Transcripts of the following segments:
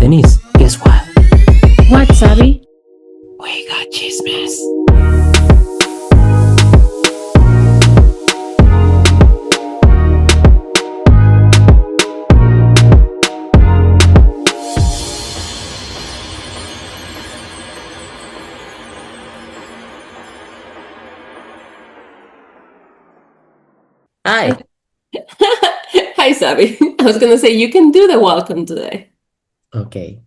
Denise, guess what? What, Abby? We got chismes. Hi. Hi, Sabi. I was gonna say you can do the welcome today. Okay.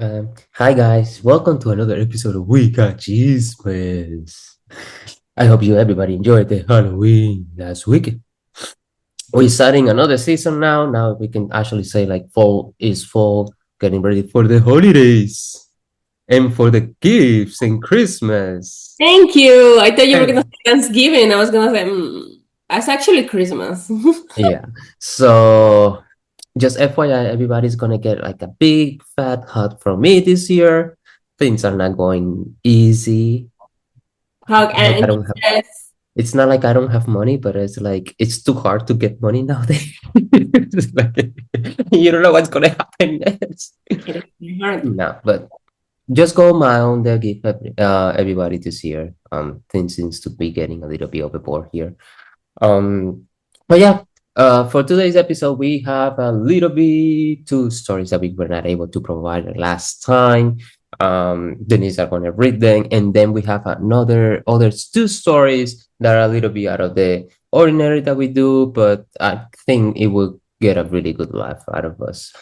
Hi guys. Welcome to another episode of We Got Chismes. I hope everybody enjoyed the Halloween last week. We're starting another season now. Now we can actually say like fall is fall, getting ready for the holidays and for the gifts and Christmas. Thank you. I thought you were gonna And- say Thanksgiving. I was gonna say, that's actually Christmas. yeah. So just FYI, everybody's gonna get like a big fat hug from me this year. Things are not going easy. Hug Like I and don't have. yes. It's not like I don't have money, but it's like it's too hard to get money nowadays. It's like, you don't know what's gonna happen next. It is hard. No, but just go mild. They'll give everybody this year. Things seems to be getting a little bit overboard here. Um, but yeah, for today's episode, we have a little bit two stories that we were not able to provide last time. Denise are going to read them, and then we have other two stories that are a little bit out of the ordinary that we do, but I think it will get a really good laugh out of us.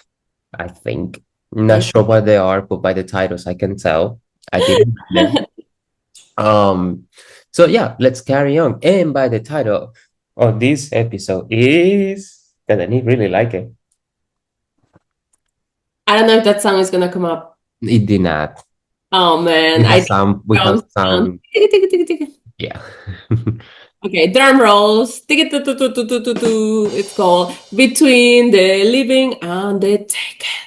I think. Not sure what they are, but by the titles, I can tell. I didn't read them. So yeah, let's carry on. And by the title of this episode is that I really like it. I don't know if that song is gonna come up. It did not. Oh man, We I have think some. We have some. Yeah. Okay, drum rolls. It's called Between the Living and the Taken.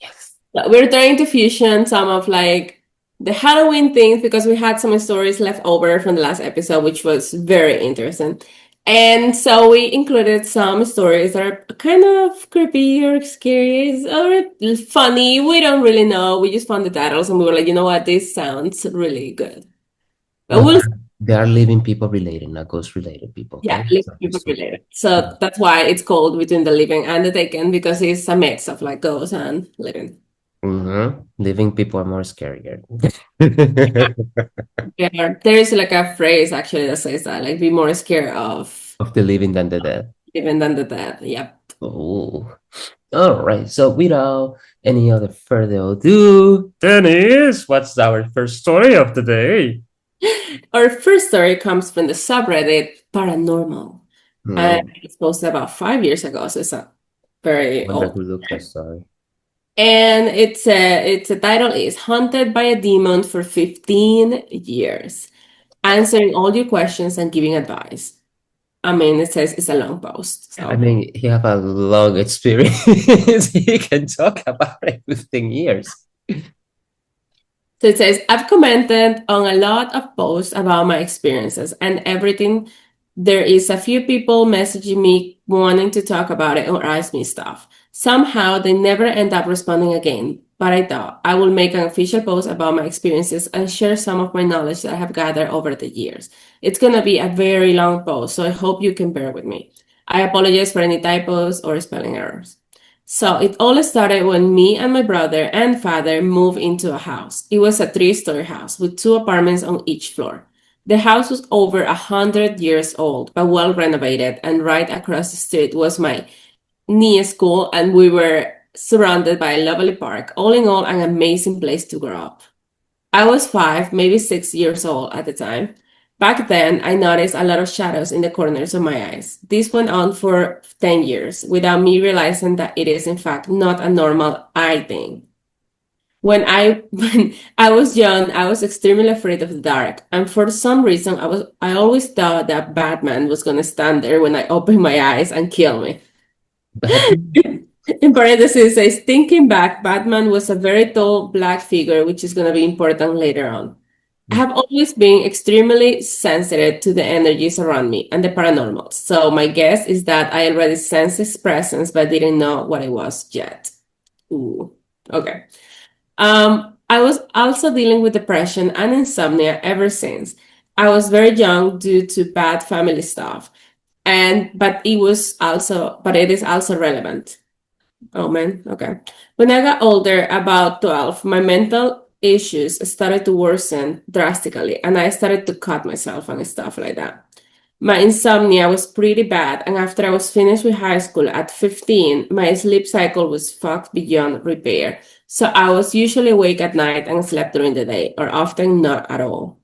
Yes. We're trying to fusion some of like the Halloween things because we had some stories left over from the last episode, which was very interesting. And so we included some stories that are kind of creepy or scary or funny. We don't really know. We just found the titles and we were like, you know what, this sounds really good. But But we'll they are living people related, not ghost related people. yeah, Okay. living people related. So that's why it's called Between the Living and the Taken because it's a mix of like ghosts and living. Living people are more scarier. Yeah, there is like a phrase actually that says that, like, be more scared of Of the living than the dead. living than the dead. Yep. Oh. All right. So without any other further ado, Dennis, what's our first story of the day? Our first story comes from the subreddit Paranormal. And it's posted about 5 years ago, so it's a very Wonder old. who looked that story. And it's a title is Haunted by a Demon for 15 Years, answering all your questions and giving advice. I mean, it says it's a long post. So I mean, he have a long experience. He can talk about it 15 years. So it says, I've commented on a lot of posts about my experiences and everything. There is a few people messaging me wanting to talk about it or ask me stuff. Somehow they never end up responding again, but I thought I will make an official post about my experiences and share some of my knowledge that I have gathered over the years. It's going to be a very long post, so I hope you can bear with me. I apologize for any typos or spelling errors. So it all started when me and my brother and father moved into a house. It was a 3-story house with 2 apartments on each floor. The house was over 100 years old, but well renovated, and right across the street was my niece school, and we were surrounded by a lovely park. All in all, an amazing place to grow up. I was 5, maybe 6 years old at the time. Back then, I noticed a lot of shadows in the corners of my eyes. This went on for 10 years without me realizing that it is, in fact, not a normal eye thing. When I was young, I was extremely afraid of the dark, and for some reason, I always thought that Batman was gonna stand there when I opened my eyes and kill me. Batman? In parentheses, it says, thinking back, Batman was a very tall black figure, which is going to be important later on. I have always been extremely sensitive to the energies around me and the paranormal. So my guess is that I already sensed its presence, but didn't know what it was yet. Ooh. Okay. I was also dealing with depression and insomnia ever since. I was very young due to bad family stuff. But it is also relevant. Oh man, okay. When I got older, about 12, my mental issues started to worsen drastically, and I started to cut myself and stuff like that. My insomnia was pretty bad, and after I was finished with high school at 15, my sleep cycle was fucked beyond repair. So I was usually awake at night and slept during the day, or often not at all.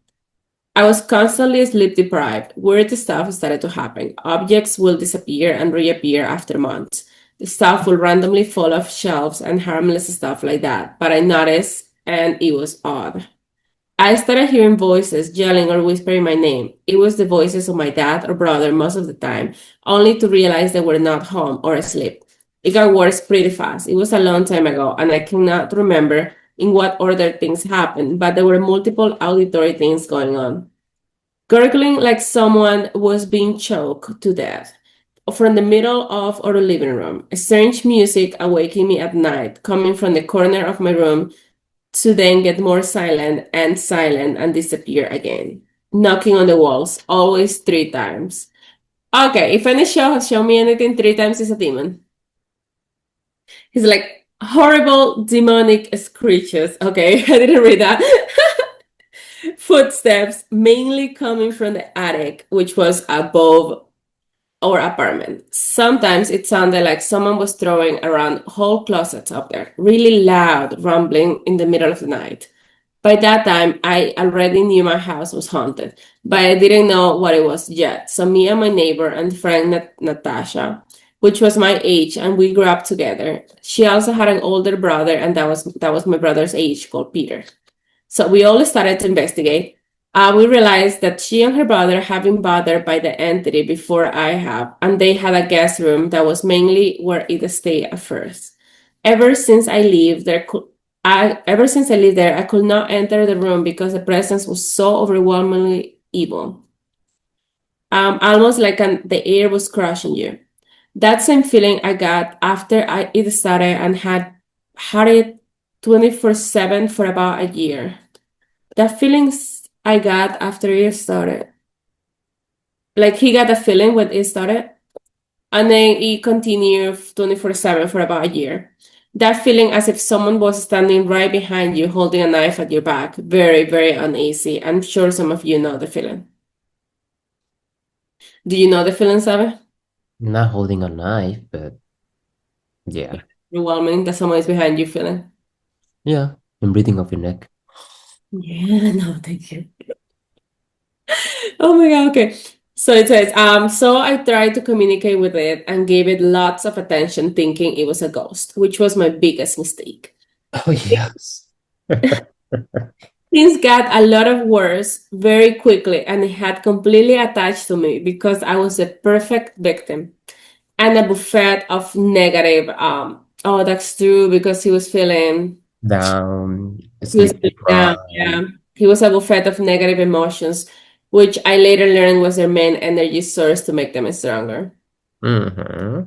I was constantly sleep deprived. Weird stuff started to happen. Objects will disappear and reappear after months. The stuff will randomly fall off shelves and harmless stuff like that. But I noticed, and it was odd. I started hearing voices yelling or whispering my name. It was the voices of my dad or brother most of the time, only to realize they were not home or asleep. It got worse pretty fast. It was a long time ago, and I cannot remember in what order things happened, but there were multiple auditory things going on. Gurgling like someone was being choked to death from the middle of our living room. Strange music awaking me at night, coming from the corner of my room to then get more silent and disappear again. Knocking on the walls, always 3 times. Okay, if any show has shown me anything 3 times, it's a demon. He's like horrible demonic screeches. Okay, I didn't read that. Footsteps mainly coming from the attic, which was above our apartment. Sometimes it sounded like someone was throwing around whole closets up there, really loud, rumbling in the middle of the night. By that time, I already knew my house was haunted, but I didn't know what it was yet. So me and my neighbor and friend Natasha, which was my age, and we grew up together. She also had an older brother, and that was my brother's age, called Peter. So we all started to investigate. We realized that she and her brother have been bothered by the entity before I have, and they had a guest room that was mainly where it stayed at first. Ever since I lived there, ever since I lived there, I could not enter the room because the presence was so overwhelmingly evil. Almost like the air was crushing you. That same feeling I got after it started and had it 24/7 for about a year. The feelings I got after it started. Like he got a feeling when it started, and then it continued 24/7 for about a year. That feeling as if someone was standing right behind you holding a knife at your back. Very, very uneasy. I'm sure some of you know the feeling. Do you know the feeling, Sabe? Not holding a knife, but yeah. Overwhelming that someone is behind you feeling. Yeah. And breathing off your neck. Yeah, no, thank you. Oh my God, okay. So it says, so I tried to communicate with it and gave it lots of attention, thinking it was a ghost, which was my biggest mistake. Oh, yes. Things got a lot of worse very quickly, and it had completely attached to me because I was a perfect victim and a buffet of negative. Oh, that's true because Down, he was sleep feeling down. deprived. Yeah, he was a buffet of negative emotions, which I later learned was their main energy source to make them stronger. Mm-hmm.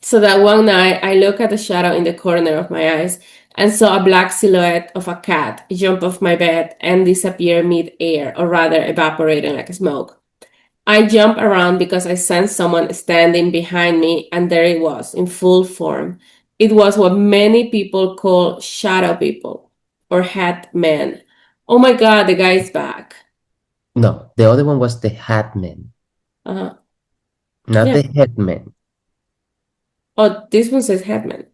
So that one night, I looked at the shadow in the corner of my eyes and saw a black silhouette of a cat jump off my bed and disappear mid-air, or rather evaporating like smoke. I jumped around because I sensed someone standing behind me, and there it was, in full form. It was what many people call shadow people or hat men. Oh my God, the guy's back. No, the other one was the Hatman, Uh-huh. not Yeah. the Headman. Oh, this one says Hatman.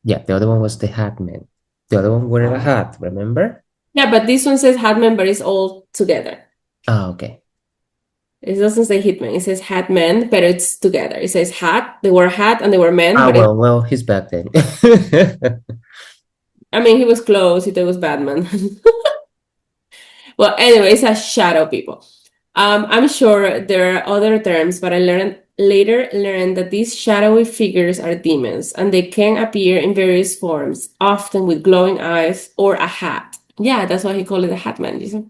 Yeah, the other one was the Hatman. The other one wearing a hat, remember? Yeah, but this one says Hatman, but it's all together. Ah, okay. It doesn't say hitman. It says hat men, but it's together. It says hat. They were hat and they were men, Ah, but well, he's back then. I mean, he was close. It was Batman. Well, anyway, it's a shadow people. I'm sure there are other terms, but I later learned that these shadowy figures are demons, and they can appear in various forms, often with glowing eyes or a hat. Yeah, that's why he called it a hat man. You see?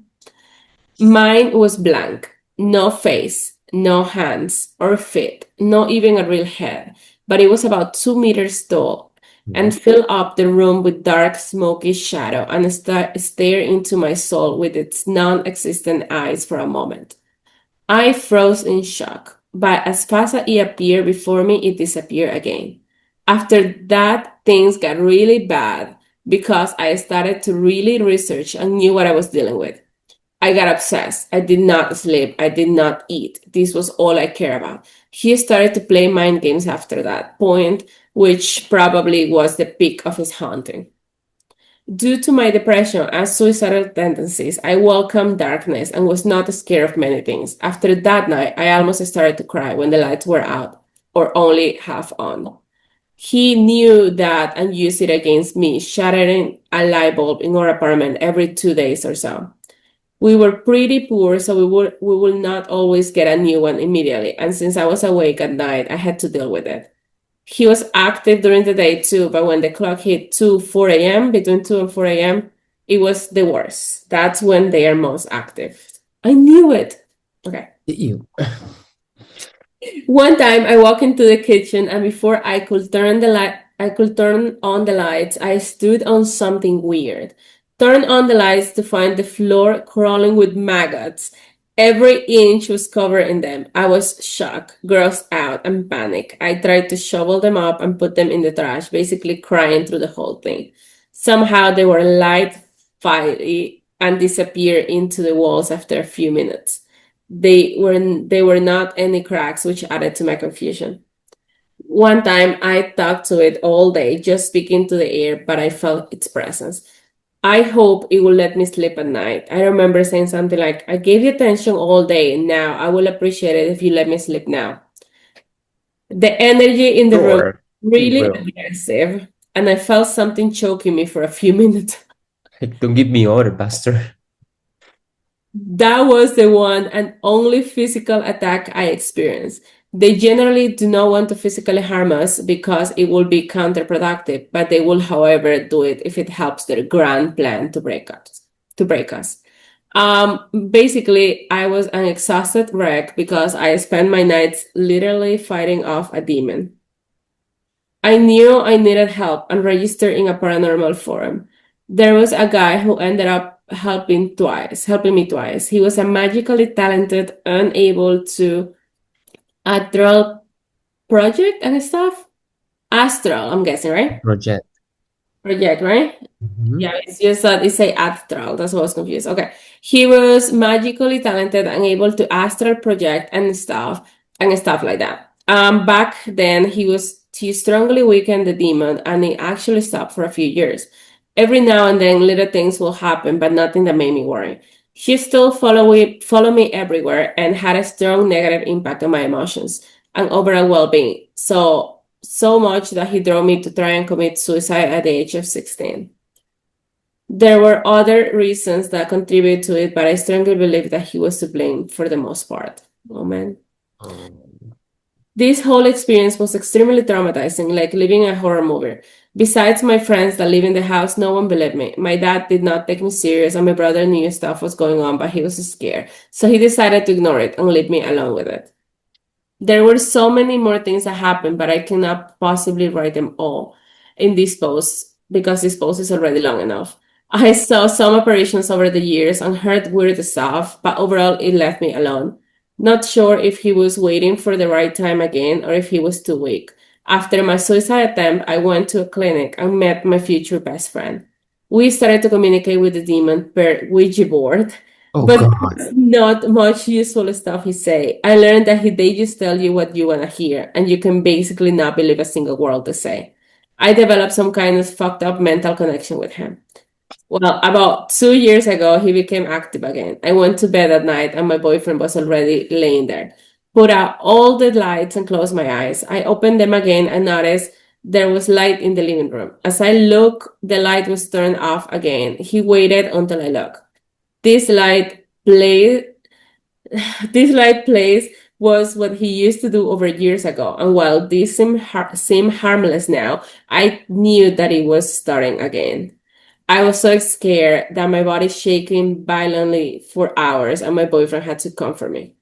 Mine was blank, no face, no hands or feet, not even a real head, but it was about 2 meters tall. Mhm. and fill up the room with dark, smoky shadow and stare into my soul with its non existent eyes for a moment. I froze in shock, but as fast as it appeared before me, it disappeared again. After that, things got really bad because I started to really research and knew what I was dealing with. I got obsessed. I did not sleep. I did not eat. This was all I cared about. He started to play mind games after that point, which probably was the peak of his haunting. Due to my depression and suicidal tendencies, I welcomed darkness and was not scared of many things. After that night, I almost started to cry when the lights were out or only half on. He knew that and used it against me, shattering a light bulb in our apartment every 2 days or so. We were pretty poor, so we will not always get a new one immediately. And since I was awake at night, I had to deal with it. He was active during the day too, but when the clock hit 2, 4 a.m., between 2 and 4 a.m., it was the worst. That's when they are most active. I knew it. Okay. You. One time I walked into the kitchen and before I could turn on the lights, I stood on something weird. Turned on the lights to find the floor crawling with maggots. Every inch was covered in them. I was shocked, grossed out, and panicked. I tried to shovel them up and put them in the trash, basically crying through the whole thing. Somehow they were light, fiery, and disappeared into the walls after a few minutes. They were not any cracks, which added to my confusion. One time I talked to it all day, just speaking to the air, but I felt its presence. I hope it will let me sleep at night. I remember saying something like, I gave you attention all day, and now I will appreciate it if you let me sleep now. The energy in the room Sure, he really will. aggressive, and I felt something choking me for a few minutes. Like, don't give me order, bastard. That was the one and only physical attack I experienced. They generally do not want to physically harm us because it will be counterproductive, but they will, however, do it if it helps their grand plan to break us. To break us. Basically, I was an exhausted wreck because I spent my nights literally fighting off a demon. I knew I needed help and registered in a paranormal forum. There was a guy who ended up helping me twice. He was a magically talented, unable to astral project and stuff. Astral, I'm guessing, right? Project. Project, right? Mhm. Yeah, it's just that it say astral. That's what I was confused. Okay. He was magically talented and able to astral project and stuff like that. Back then he strongly weakened the demon and it actually stopped for a few years. Every now and then little things will happen, but nothing that made me worry. He still follow me everywhere and had a strong negative impact on my emotions and overall well-being. So much that he drove me to try and commit suicide at the age of 16. There were other reasons that contributed to it, but I strongly believe that he was to blame for the most part. Oh man. Um, This whole experience was extremely traumatizing, like living a horror movie. Besides my friends that live in the house, no one believed me. My dad did not take me serious, and my brother knew stuff was going on, but he was scared. So he decided to ignore it and leave me alone with it. There were so many more things that happened, but I cannot possibly write them all in this post because this post is already long enough. I saw some apparitions over the years and heard weird stuff, but overall it left me alone. Not sure if he was waiting for the right time again or if he was too weak. After my suicide attempt, I went to a clinic and met my future best friend. We started to communicate with the demon per Ouija board, oh but God. not much useful stuff he say. I learned that they just tell you what you want to hear, and you can basically not believe a single word they say. I developed some kind of fucked up mental connection with him. Well, about 2 years ago, he became active again. I went to bed at night, and my boyfriend was already laying there. Put out all the lights and closed my eyes. I opened them again and noticed there was light in the living room. As I looked, the light was turned off again. He waited until I looked. This light play this light place was what he used to do over years ago. And while this seemed harmless now, I knew that it was starting again. I was so scared that my body shaking violently for hours and my boyfriend had to comfort me.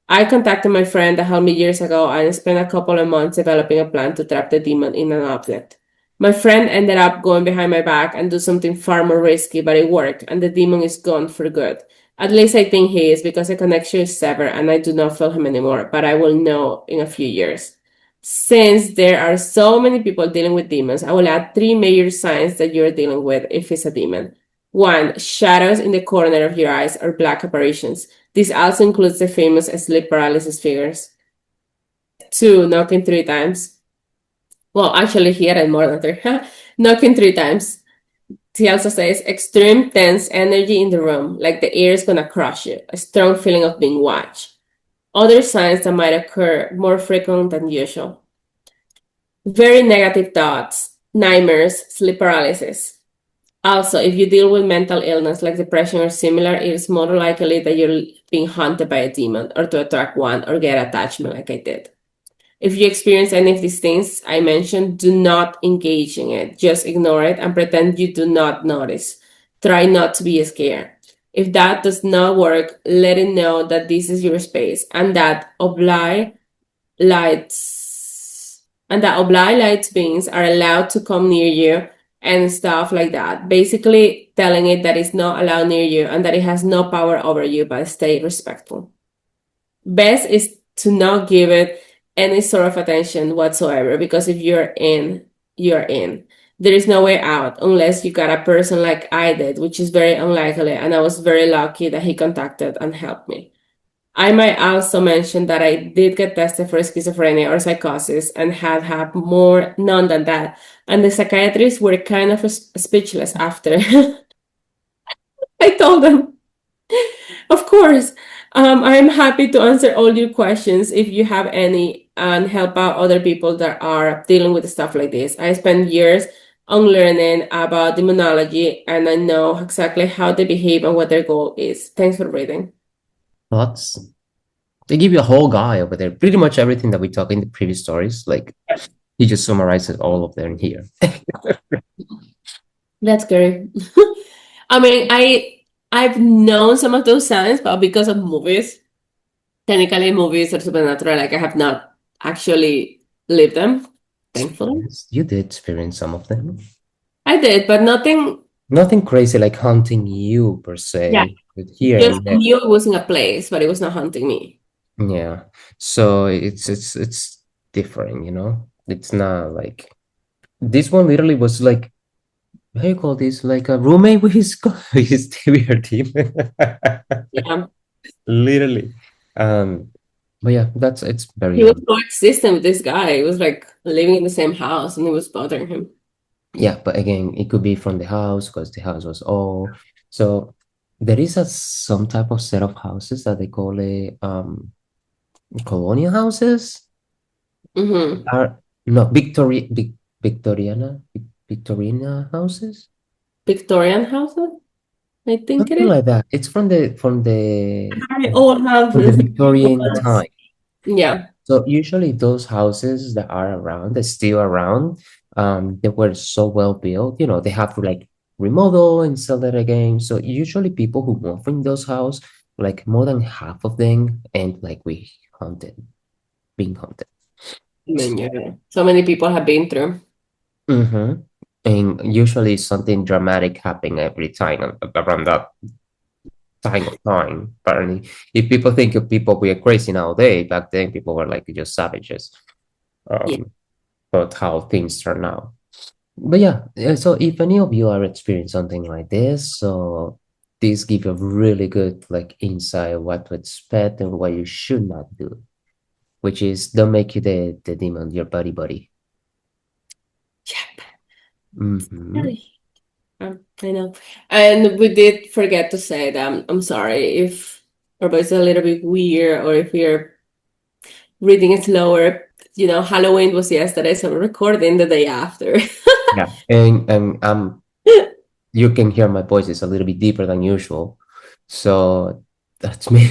I contacted my friend that helped me years ago and spent a couple of months developing a plan to trap the demon in an object. My friend ended up going behind my back and do something far more risky, but it worked, and the demon is gone for good. At least I think he is, because the connection is severed and I do not feel him anymore, but I will know in a few years. Since there are so many people dealing with demons, I will add three major signs that you're dealing with if it's a demon. One, shadows in the corner of your eyes or black apparitions. This also includes the famous sleep paralysis figures. Two, knocking three times. Well, actually, he added more than three. Knocking three times. He also says extreme tense energy in the room, like the air is gonna crush you, a strong feeling of being watched. Other signs that might occur more frequent than usual. Very negative thoughts, nightmares, sleep paralysis. Also, if you deal with mental illness like depression or similar, it is more likely that you're being haunted by a demon or to attract one or get attachment like I did. If you experience any of these things I mentioned, do not engage in it. Just ignore it and pretend you do not notice. Try not to be scared. If that does not work, let it know that this is your space and that oblige lights beings are allowed to come near you and stuff like that. Basically telling it that it's not allowed near you and that it has no power over you, but stay respectful. Best is to not give it any sort of attention whatsoever, because if you're in, you're in. There is no way out unless you got a person like I did, which is very unlikely, and I was very lucky that he contacted and helped me. I might also mention that I did get tested for schizophrenia or psychosis and had more none than that. And the psychiatrists were kind of speechless after. I told them, of course, I'm happy to answer all your questions if you have any and help out other people that are dealing with stuff like this. I spent years on learning about demonology and I know exactly how they behave and what their goal is. Thanks for reading. Thoughts? They give you a whole guy over there. Pretty much everything that we talked in the previous stories. Like he just summarizes all of them here. That's scary. I mean, I've known some of those signs, but because of movies, technically movies are supernatural. Like I have not actually lived them, thankfully. You did experience some of them. I did, but nothing. Nothing crazy like hunting you per Yeah, se, but here just and I there. knew it was in a place, but it was not hunting me. Yeah. So it's different, you know? It's not like this one literally was like how you call this? Like a roommate with his his TVR team. Yeah, Literally. Um, but yeah, that's it's he very was coexisting with this guy. It was like living in the same house, and it was bothering him. yeah, but again, it could be from the house because the house was old. So there is some type of set of houses that they call it colonial houses. Hmm. Are no Victoriana houses, Victorian houses, I think it something is. like that. It's Very old from the houses. Victorian time. Yeah. So usually those houses that are around, that still around, they were so well built. You know, they have to like remodel and sell it again. So usually people who move in those houses, like more than half of them, and like we haunted, being haunted. I mean, yeah. So many people have been through. Mm-hmm. And usually something dramatic happening every time around that time of time. Apparently, if people think of people we are crazy nowadays, back then people were like just savages. Yeah. But how things turn out. But yeah, so if any of you are experiencing something like this, so this give a really good like insight of what to expect and what you should not do, which is don't make you the demon, your buddy. Yeah. Mm-hmm. Really. I know. And we did forget to say that I'm sorry if our voice is a little bit weird or if we're reading it slower. You know, Halloween was yesterday, so we're recording the day after. Yeah, and you can hear my voice is a little bit deeper than usual, so that's me.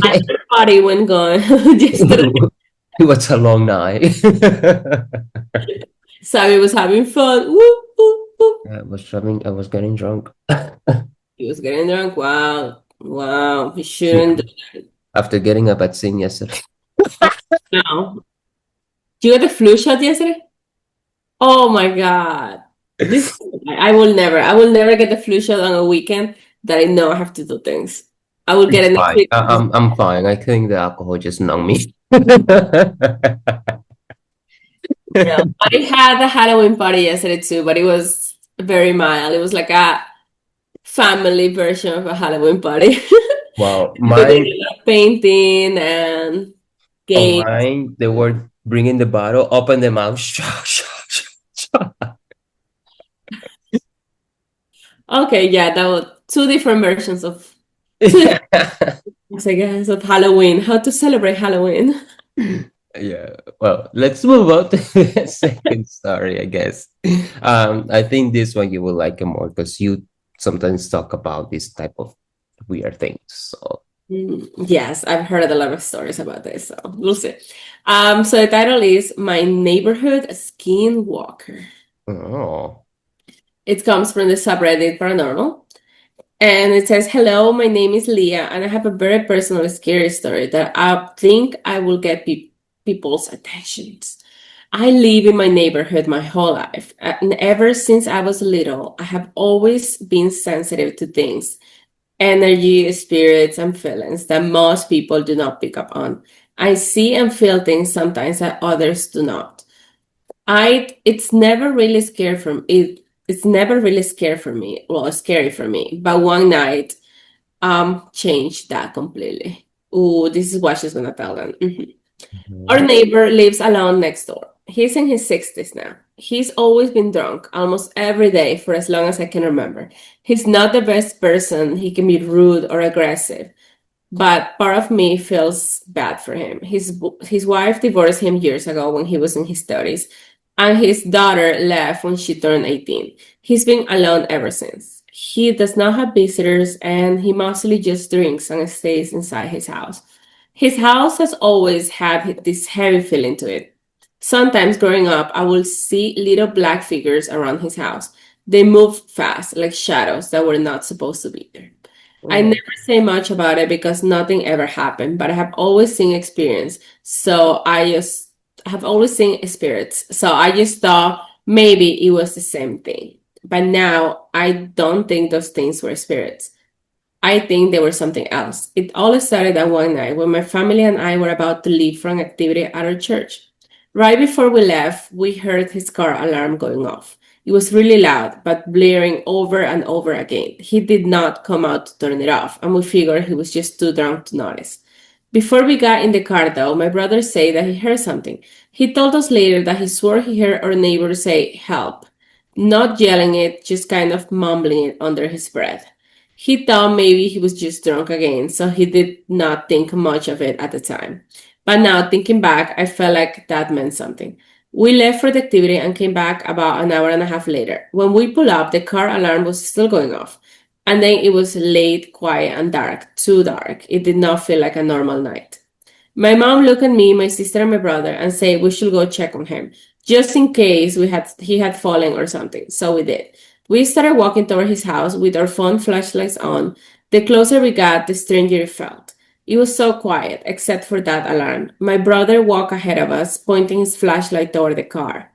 After party went gone yesterday. It was a long night. Sammy was having fun. Woo, woo, woo. I was getting drunk. He was getting drunk. Wow. Wow. He Yeah. shouldn't do After getting a vaccine yesterday. that now. You got the flu shot yesterday? Oh my God. This I will never get the flu shot on a weekend that I know I have to do things. I will get It's it next fine. week. I'm fine. I think the alcohol just numbed me. No. I had a Halloween party yesterday too, but it was very mild. It was like a family version of a Halloween party. Well, We did mine a lot of painting and on games. mine, they were bringing the bottle, open the mouth, Okay, yeah, that was two different versions of two different, I guess, of Halloween. How to celebrate Halloween. Yeah, well, let's move on to the second story, I guess. I think this one you will like it more because you sometimes talk about this type of weird things. So, Yes, I've heard a lot of stories about this, so we'll see. So the title is My Neighborhood Skinwalker. oh, It comes from the subreddit Paranormal. And it says, Hello, my name is Leah, and I have a very personal, scary story that I think I will get people's attentions. I live in my neighborhood my whole life, and ever since I was little, I have always been sensitive to things, energy, spirits, and feelings that most people do not pick up on. I see and feel things sometimes that others do not. It's never really scared from it. It's never really scared for me. Well, scary for me. But one night, changed that completely. Oh, this is what she's gonna tell them. Mhm. Our mhm. neighbor lives alone next door. He's in his 60s now. He's always been drunk almost every day for as long as I can remember. He's not the best person. He can be rude or aggressive, but part of me feels bad for him. His wife divorced him years ago when he was in his 30s, and his daughter left when she turned 18. He's been alone ever since. He does not have visitors, and he mostly just drinks and stays inside his house. His house has always had this heavy feeling to it. Sometimes growing up, I will see little black figures around his house. They move fast, like shadows that were not supposed to be there. I Oh, never say much about it because nothing ever happened, but I have always seen experience. So I just have always seen spirits. So I just thought maybe it was the same thing. But now I don't think those things were spirits. I think they were something else. It all started that one night when my family and I were about to leave for an activity at our church. Right before we left, we heard his car alarm going off. It was really loud, but blaring over and over again. He did not come out to turn it off, and we figured he was just too drunk to notice. Before we got in the car, though, my brother said that he heard something. He told us later that he swore he heard our neighbor say, help. Not yelling it, just kind of mumbling it under his breath. He thought maybe he was just drunk again, so he did not think much of it at the time. But now, thinking back, I felt like that meant something. We left for the activity and came back about an hour and a half later. When we pulled up, the car alarm was still going off. And then it was late, quiet, and dark. Too dark. It did not feel like a normal night. My mom looked at me, my sister, and my brother and said we should go check on him, just in case he had fallen or something. So we did. We started walking toward his house with our phone flashlights on. The closer we got, the stranger it felt. It was so quiet, except for that alarm. My brother walked ahead of us, pointing his flashlight toward the car.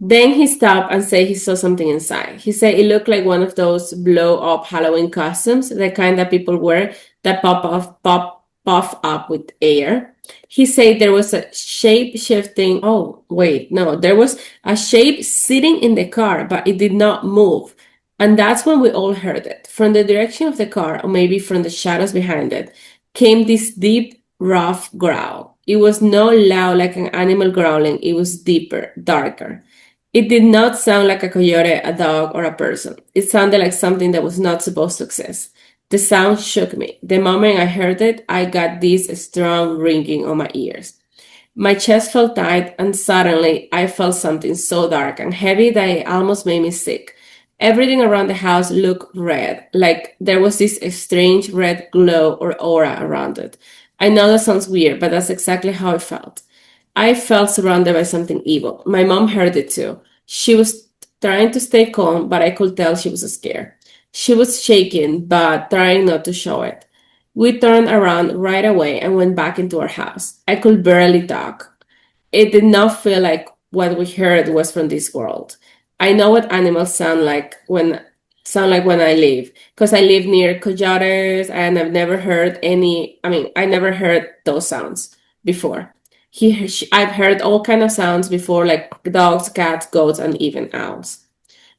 Then he stopped and said he saw something inside. He said it looked like one of those blow up Halloween costumes, the kind that people wear that puff up with air. He said there was a shape shifting. Oh, wait, no, there was a shape sitting in the car, but it did not move. And that's when we all heard it. From the direction of the car, or maybe from the shadows behind it, came this deep, rough growl. It was not loud like an animal growling, it was deeper, darker. It did not sound like a coyote, a dog, or a person. It sounded like something that was not supposed to exist. The sound shook me. The moment I heard it, I got this strong ringing on my ears. My chest felt tight, and suddenly I felt something so dark and heavy that it almost made me sick. Everything around the house looked red, like there was this strange red glow or aura around it. I know that sounds weird, but that's exactly how it felt. I felt surrounded by something evil. My mom heard it too. She was trying to stay calm, but I could tell she was scared. She was shaking, but trying not to show it. We turned around right away and went back into our house. I could barely talk. It did not feel like what we heard was from this world. I know what animals sound like when I live, because I live near coyotes and I've never heard any. I mean, I never heard those sounds before. I've heard all kind of sounds before, like dogs, cats, goats, and even owls.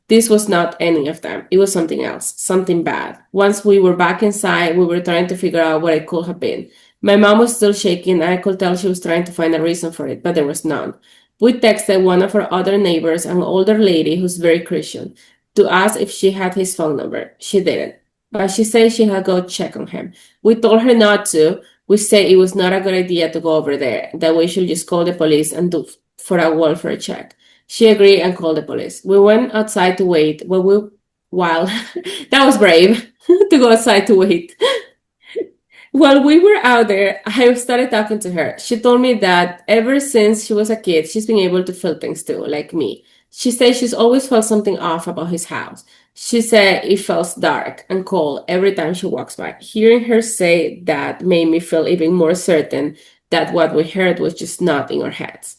This was not any of them. It was something else, something bad. Once we were back inside, we were trying to figure out what it could have been. My mom was still shaking, and I could tell she was trying to find a reason for it, but there was none. We texted one of our other neighbors, an older lady who's very Christian, to ask if she had his phone number. She didn't, but she said she had go check on him. We told her not to. We said it was not a good idea to go over there, that we should just call the police and do for a welfare check. She agreed and called the police. We went outside to wait. While that was brave to go outside to wait. While we were out there, I started talking to her. She told me that ever since she was a kid, she's been able to feel things too, like me. She said she's always felt something off about his house. She said it felt dark and cold every time she walks by. Hearing her say that made me feel even more certain that what we heard was just not in our heads.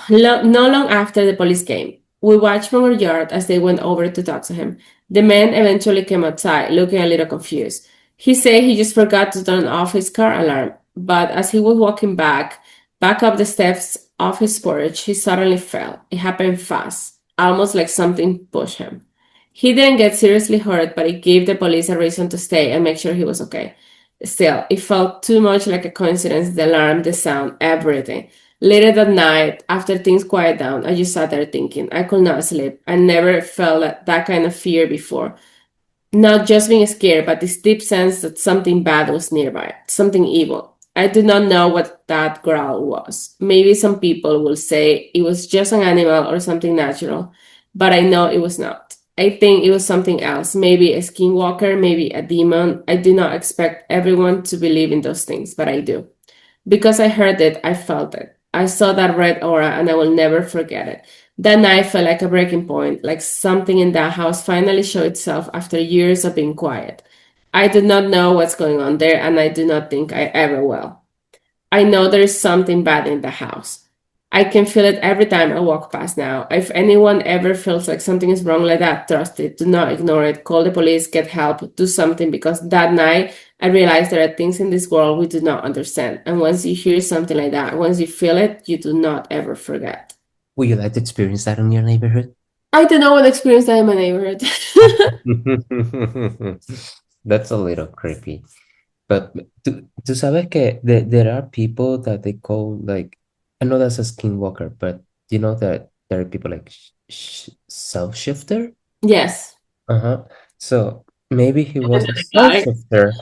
No long after the police came, we watched from our yard as they went over to talk to him. The man eventually came outside, looking a little confused. He said he just forgot to turn off his car alarm, but as he was walking back up the steps of his porch, he suddenly fell. It happened fast, almost like something pushed him. He didn't get seriously hurt, but it gave the police a reason to stay and make sure he was okay. Still, it felt too much like a coincidence, the alarm, the sound, everything. Later that night, after things quiet down, I just sat there thinking. I could not sleep. I never felt that kind of fear before. Not just being scared, but this deep sense that something bad was nearby, something evil. I did not know what that growl was. Maybe some people will say it was just an animal or something natural, but I know it was not. I think it was something else, maybe a skinwalker, maybe a demon. I do not expect everyone to believe in those things, but I do. Because I heard it, I felt it. I saw that red aura and I will never forget it. That night felt like a breaking point, like something in that house finally showed itself after years of being quiet. I do not know what's going on there and I do not think I ever will. I know there is something bad in the house. I can feel it every time I walk past now. If anyone ever feels like something is wrong like that, trust it. Do not ignore it. Call the police, get help, do something because that night I realized there are things in this world we do not understand. And once you hear something like that, once you feel it, you do not ever forget. Would you like to experience that in your neighborhood? I don't know what experience that in my neighborhood. That's a little creepy. But tú sabes que there are people that they call like, I know that's a skinwalker, but you know that there are people like self-shifter? Yes. Uh-huh. So maybe he was a Right. self-shifter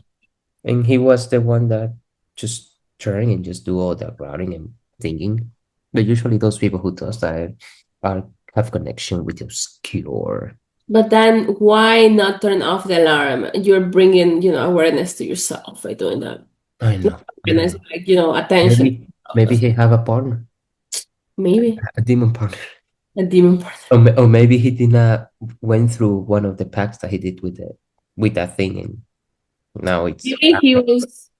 and he was the one that just turn and just do all that routing and thinking. But usually those people who does that are have connection with obscure. But then why not turn off the alarm? You're bringing, awareness to yourself by doing that. I know, I And it's know. like, attention. Maybe he have a partner, Maybe a demon partner. a demon partner. Or maybe he did not went through one of the packs that he did with that thing, and now it's. Maybe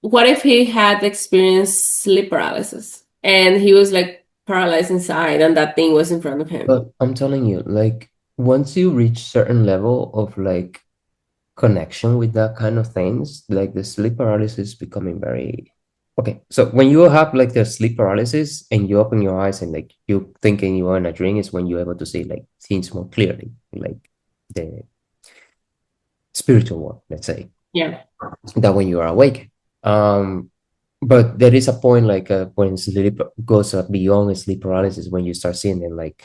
what if he had experienced sleep paralysis and he was like paralyzed inside and that thing was in front of him? But I'm telling you, like once you reach certain level of like connection with that kind of things, like the sleep paralysis becoming very okay. So when you have like the sleep paralysis and you open your eyes and like you thinking you are in a dream is when you're able to see like things more clearly, like the spiritual world, let's say. Yeah. That when you are awake. Um, but there is a point like when sleep goes beyond sleep paralysis when you start seeing it like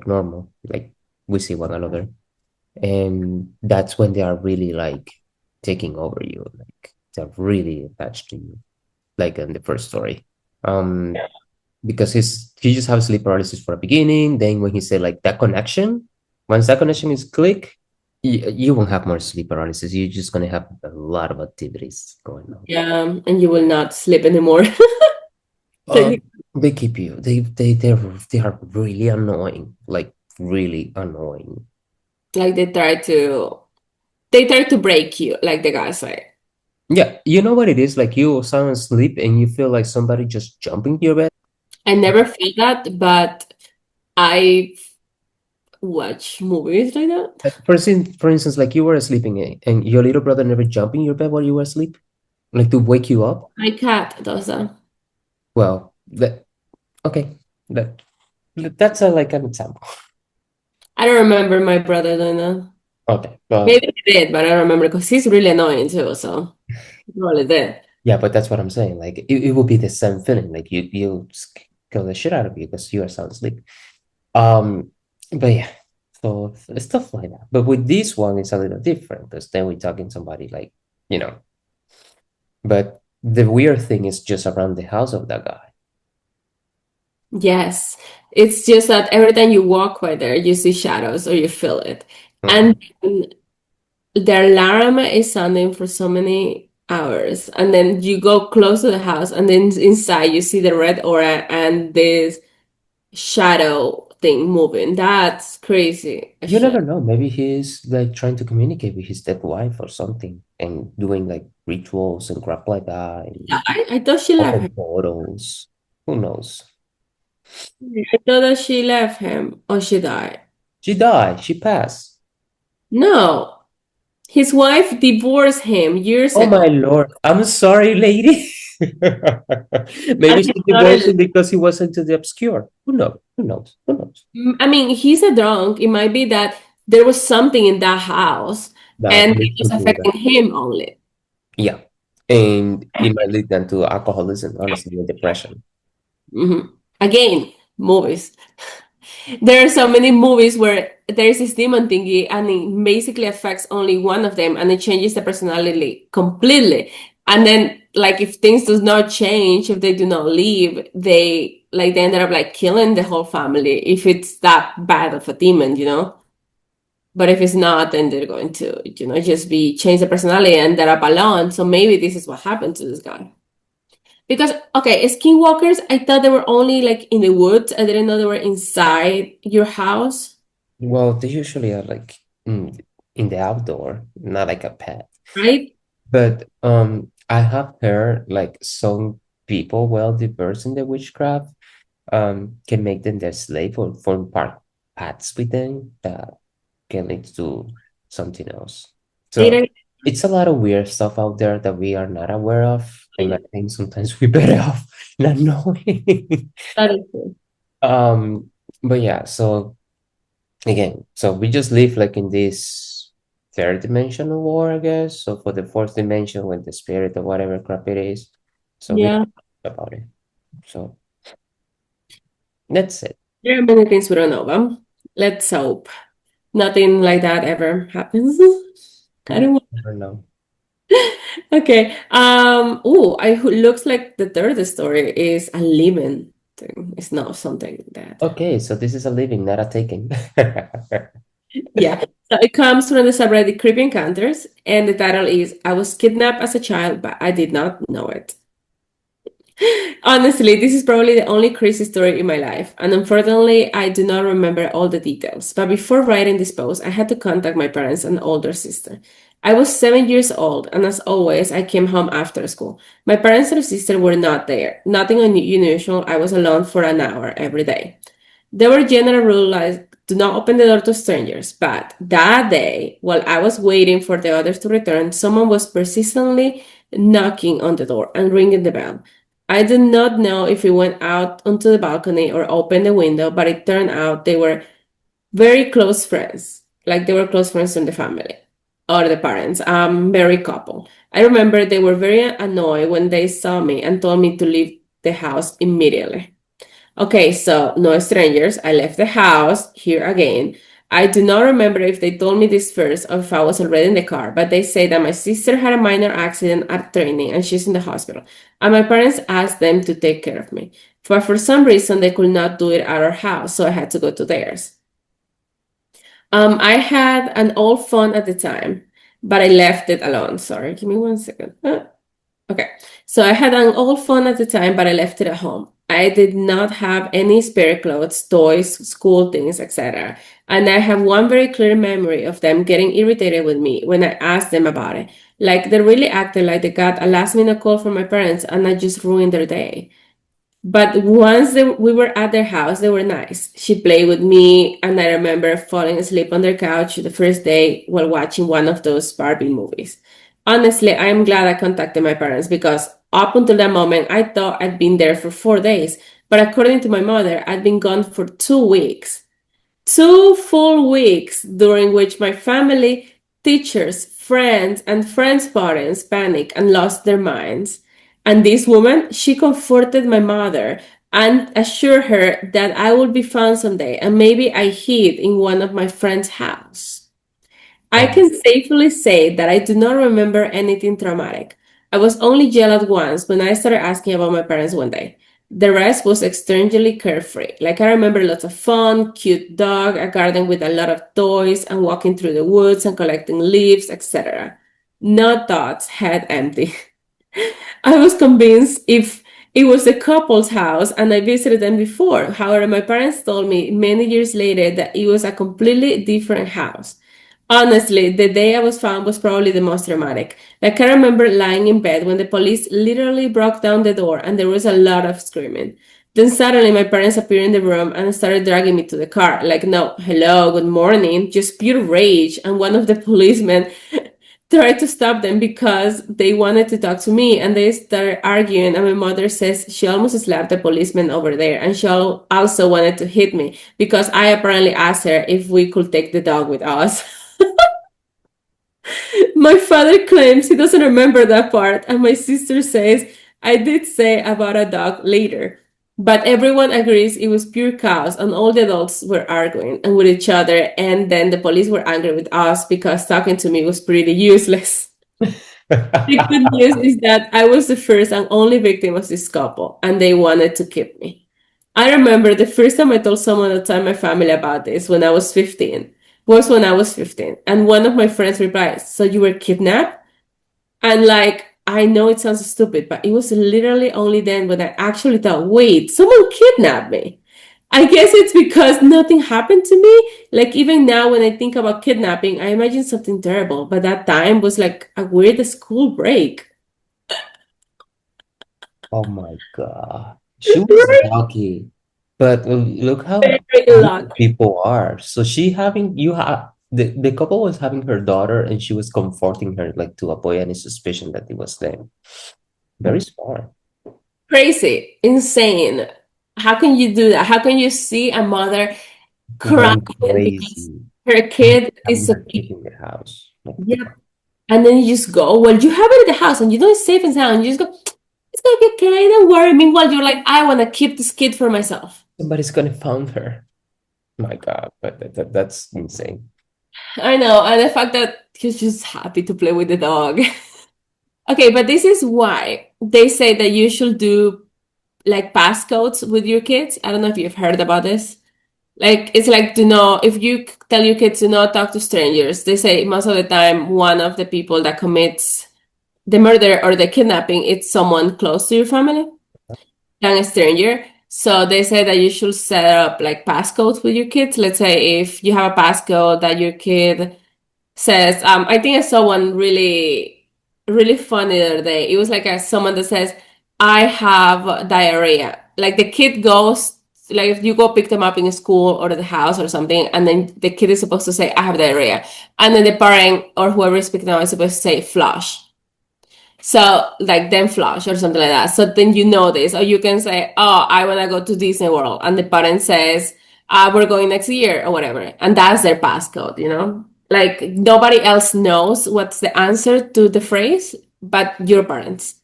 normal, like we see one another, and that's when they are really like taking over you, like they're really attached to you, like in the first story. Um, because he just have sleep paralysis for a beginning. Then when he said like that connection, once that connection is click, you won't have more sleep paralysis. You're just gonna have a lot of activities going on. Yeah. And you will not sleep anymore. Uh, they keep you. They are really annoying. Like really annoying. Like they try to break you, like the guy said. Yeah, you know what it is? Like you sound asleep and you feel like somebody just jumping to your bed. I never feel that, but I watch movies like that. For instance, like you were sleeping and your little brother never jumped in your bed while you were asleep, like to wake you up. My cat does that. Well, that okay, that that's a, like an example. I don't remember my brother doing that. Okay, well, Maybe he did, but I don't remember because he's really annoying too, so he probably did. yeah, but that's what I'm saying. Like it will be the same feeling. Like you kill the shit out of you because you are sound asleep. Um, but yeah, so stuff like that. But with this one, it's a little different because then we're talking somebody like you know. But the weird thing is just around the house of that guy. Yes. It's just that every time you walk by there, you see shadows or you feel it. Mhm. And the alarm is sounding for so many hours. And then you go close to the house, and then inside you see the red aura and this shadow thing moving. That's crazy as You never shit. know. Maybe he's like trying to communicate with his dead wife or something and doing like rituals and crap like that and Yeah, I thought she left open him. portals. Who knows? I thought that she left him or she died. She died. She passed. No, his wife divorced him years Oh my ago. Lord. I'm sorry, lady. And Maybe he she divorced started. him because he was into the obscure. Who knows? Who knows? Who knows? I mean, he's a drunk. It might be that there was something in that house That and it leads was to do that. affecting him only. Yeah. And it might lead them to alcoholism, honestly, and depression. Mhm. Again, movies. There are so many movies where there's this demon thingy and it basically affects only one of them and it changes the personality completely. And then like if things does not change, if they do not leave, they ended up like killing the whole family if it's that bad of a demon, you know? But if it's not, then they're going to, just be change the personality and end up alone. So maybe this is what happened to this guy. Because okay, skinwalkers, I thought they were only like in the woods. I didn't know they were inside your house, Well, they usually are like in the outdoor, not like a pet. right? But I have heard like some people well diverse in the witchcraft can make them their slave or form paths with them that can lead to something else. Did So I? it's a lot of weird stuff out there that we are not aware of, and I think sometimes we better off not knowing. That is true. um, but yeah, so again, so we just live like in this third dimensional war, I guess. So for the fourth dimension, with the spirit or whatever crap it is, so we Yeah, don't know about it. So that's it. there are many things we don't know about. Let's hope nothing like that ever happens. I Mm, don't want. never know. Okay. Looks like the third story is a living thing. It's not something that. Okay, so this is a living, not a taking. Yeah. So it comes from the subreddit Creepy Encounters, and the title is I was kidnapped as a child, but I did not know it. Honestly, this is probably the only crazy story in my life, and unfortunately, I do not remember all the details. But before writing this post, I had to contact my parents and older sister. I was 7 years old, and as always, I came home after school. My parents and sister were not there. Nothing unusual. I was alone for an hour every day. There were general rules like do not open the door to strangers, but that day, while I was waiting for the others to return, someone was persistently knocking on the door and ringing the bell. I did not know if he went out onto the balcony or opened the window, but it turned out they were very close friends. Like they were close friends from the family or the parents, very couple. I remember they were very annoyed when they saw me and told me to leave the house immediately. Okay, so no strangers. I left the house here again. I do not remember if they told me this first or if I was already in the car, but they say that my sister had a minor accident at training and she's in the hospital. And my parents asked them to take care of me. But for some reason, they could not do it at our house, so I had to go to theirs. I had an old phone at the time, but I left it alone. Sorry, give me 1 second. Okay, so I had an old phone at the time, but I left it at home. I did not have any spare clothes, toys, school things, etc. And I have one very clear memory of them getting irritated with me when I asked them about it. Like they really acted like they got a last minute call from my parents and I just ruined their day. But once we were at their house, they were nice. She played with me, and I remember falling asleep on their couch the first day while watching one of those Barbie movies. Honestly, I am glad I contacted my parents because up until that moment, I thought I'd been there for 4 days. But according to my mother, I'd been gone for 2 weeks. 2 full weeks during which my family, teachers, friends, and friends' parents panicked and lost their minds. And this woman, she comforted my mother and assured her that I would be found someday, and maybe I hid in one of my friend's house. I Oh, can safely say that I do not remember anything traumatic. I was only yelled once when I started asking about my parents one day. The rest was extremely carefree. Like I remember lots of fun, cute dog, a garden with a lot of toys, and walking through the woods and collecting leaves, etc. No thoughts, head empty. I was convinced if it was a couple's house and I visited them before. However, my parents told me many years later that it was a completely different house. Honestly, the day I was found was probably the most dramatic. Like I remember lying in bed when the police literally broke down the door and there was a lot of screaming. Then suddenly my parents appeared in the room and started dragging me to the car. Like, no, hello, good morning, just pure rage. And one of the policemen tried to stop them because they wanted to talk to me and they started arguing. And my mother says she almost slapped the policeman over there. And she also wanted to hit me because I apparently asked her if we could take the dog with us. My father claims he doesn't remember that part, and my sister says I did say about a dog later. But everyone agrees it was pure chaos, and all the adults were arguing and with each other, and then the police were angry with us because talking to me was pretty useless. The good news is that I was the first and only victim of this couple, and they wanted to keep me. I remember the first time I told someone outside my family about this when I was 15 was when I was 15. And one of my friends replied, so you were kidnapped? And like, I know it sounds stupid, but it was literally only then when I actually thought, wait, someone kidnapped me. I guess it's because nothing happened to me. Like, even now, when I think about kidnapping, I imagine something terrible. But that time was like a weird school break. oh my God. She was lucky. But look how Very evil lucky. people are. So she having you have the couple was having her daughter and she was comforting her like to avoid any suspicion that it was them. Very smart. Crazy, insane. How can you do that? How can you see a mother crying Going because crazy her and kid having her disappeared? kid in the house. Like, Yep. And then you just go, well, you have it in the house and you know it's safe and sound. You just go, it's gonna be okay, don't worry. Meanwhile, you're like, I wanna keep this kid for myself. somebody's gonna find her. My God, but that's insane. I know, and the fact that he's just happy to play with the dog. Okay, but this is why they say that you should do like passcodes with your kids. I don't know if you've heard about this. Like it's like to know if you tell your kids to not talk to strangers, they say most of the time one of the people that commits the murder or the kidnapping it's someone close to your family than a stranger. So they say that you should set up like passcodes with your kids. Let's say if you have a passcode that your kid says, I think I saw one really funny the other day. It was like someone that says, I have diarrhea. Like the kid goes, like if you go pick them up in school or at the house or something, and then the kid is supposed to say, I have diarrhea. And then the parent or whoever is picking them up is supposed to say, flush. So like then flush or something like that. So then you know this, or you can say, "Oh, I want to go to Disney World," and the parent says, "We're going next year" or whatever, and that's their passcode. You know, like nobody else knows what's the answer to the phrase, but your parents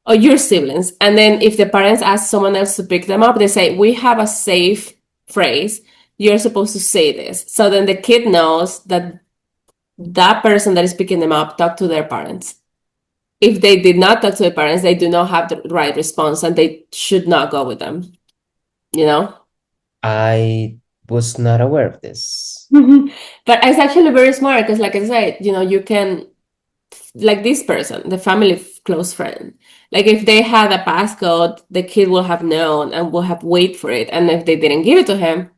or your siblings. And then if the parents ask someone else to pick them up, they say, "We have a safe phrase. You're supposed to say this." So then the kid knows that that person that is picking them up talked to their parents. If they did not talk to their parents, they do not have the right response and they should not go with them, you know? I was not aware of this. But it's actually very smart because, like I said, you can, like this person, the family close friend, like if they had a passcode, the kid will have known and will have wait for it. And if they didn't give it to him,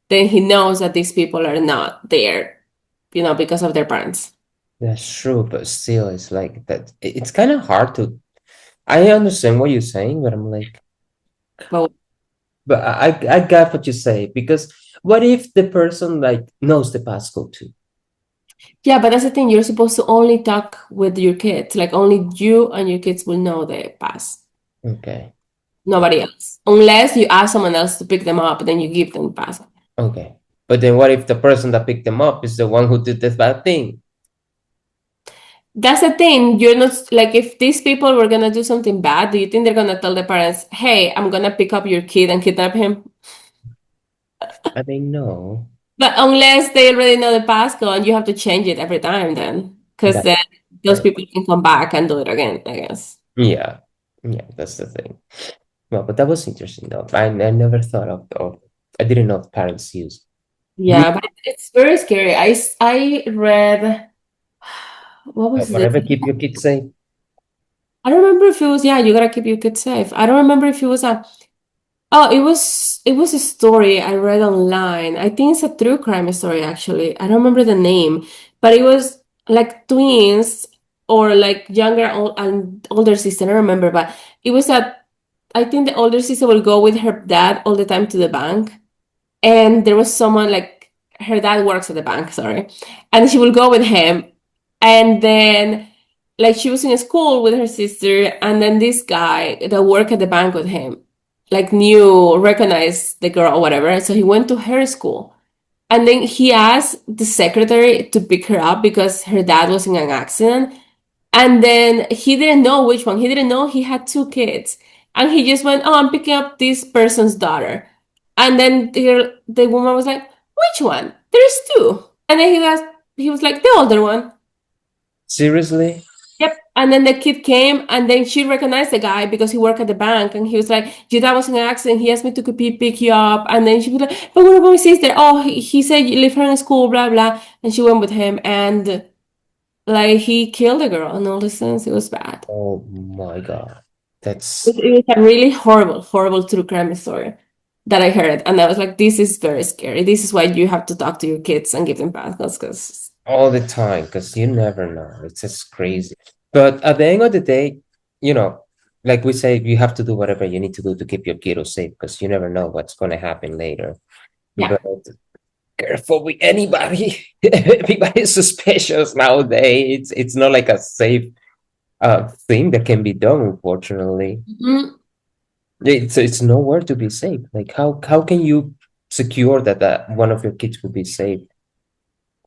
then he knows that these people are not there, because of their parents. That's true, but still, it's like that. It's kind of hard to. I understand what you're saying, but I'm like, But But I got what you say because what if the person like knows the passcode too? yeah, but that's the thing. You're supposed to only talk with your kids. Like only you and your kids will know the pass. Okay, Nobody else. Unless you ask someone else to pick them up, then you give them the pass. okay. But then what if the person that picked them up is the one who did the bad thing? That's the thing. You're not like if these people were gonna do something bad, do you think they're gonna tell the parents, "Hey, I'm gonna pick up your kid and kidnap him"? I mean, no. But unless they already know the passcode, and you have to change it every time, then because That's then those right. people can come back and do it again, I guess. Yeah, yeah, that's the thing. Well, but that was interesting though. I never thought of I didn't know parents use. Me, Yeah, but it's very scary. I read what was this? whatever, keep your kids safe. I don't remember if it was yeah, you gotta keep your kids safe. I don't remember if it was a oh, it was a story I read online. I think it's a true crime story actually. I don't remember the name, but it was like twins or like younger and older sister. I don't remember, but it was that I think the older sister will go with her dad all the time to the bank, and there was someone like her dad works at the bank, sorry, and she will go with him, and then like she was in school with her sister, and then this guy that worked at the bank with him like knew recognized the girl or whatever, so he went to her school, and then he asked the secretary to pick her up because her dad was in an accident, and then he didn't know which one. He didn't know he had two kids. And he just went, "Oh, I'm picking up this person's daughter." And then the woman was like, "Which one? There's two." And then he was like, "The older one." Seriously? Yep. And then the kid came, and then she recognized the guy because he worked at the bank. And he was like, "Your dad was in an accident. He asked me to pick you up." And then she was like, "But what about my sister? Oh, he said you leave her in school, blah, blah." And she went with him. And like he killed the girl in all the sense. It was bad. Oh my God. That's It was a really horrible, horrible true crime story that I heard, and I was like, "This is very scary. This is why you have to talk to your kids and give them passwords." Because all the time because you never know. It's just crazy. But at the end of the day, you know, like we say, you have to do whatever you need to do to keep your kiddo safe because you never know what's going to happen later. yeah, But careful with anybody. Everybody's suspicious nowadays. It's not like a safe thing that can be done, unfortunately. Mhm. It's nowhere to be safe. Like how can you secure that one of your kids will be safe?